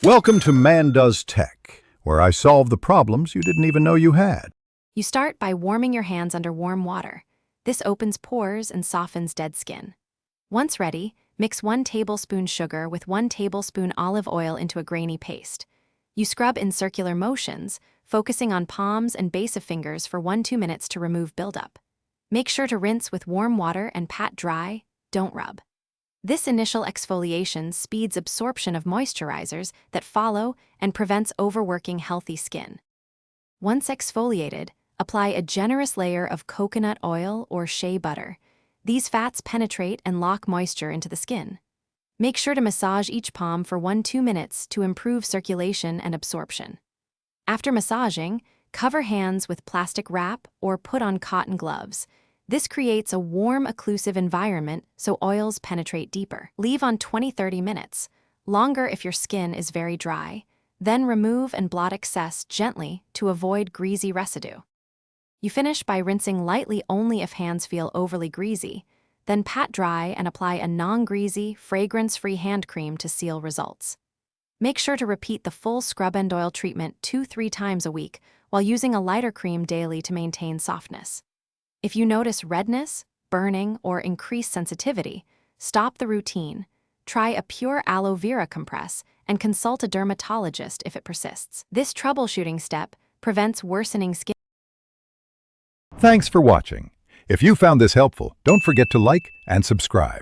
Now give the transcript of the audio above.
Welcome to Man Does Tech, where I solve the problems you didn't even know you had. You start by warming your hands under warm water. This opens pores and softens dead skin. Once ready, mix 1 tablespoon sugar with 1 tablespoon olive oil into a grainy paste. You scrub in circular motions, focusing on palms and base of fingers for 1–2 minutes to remove buildup. Make sure to rinse with warm water and pat dry, don't rub. This initial exfoliation speeds absorption of moisturizers that follow and prevents overworking healthy skin. Once exfoliated, apply a generous layer of coconut oil or shea butter. These fats penetrate and lock moisture into the skin. Make sure to massage each palm for 1–2 minutes to improve circulation and absorption. After massaging, cover hands with plastic wrap or put on cotton gloves. This creates a warm, occlusive environment so oils penetrate deeper. Leave on 20–30 minutes, longer if your skin is very dry. Then remove and blot excess gently to avoid greasy residue. You finish by rinsing lightly only if hands feel overly greasy, then pat dry and apply a non-greasy, fragrance-free hand cream to seal results. Make sure to repeat the full scrub and oil treatment 2–3 times a week while using a lighter cream daily to maintain softness. If you notice redness, burning, or increased sensitivity, stop the routine. Try a pure aloe vera compress and consult a dermatologist if it persists. This troubleshooting step prevents worsening skin. Thanks for watching. If you found this helpful, don't forget to like and subscribe.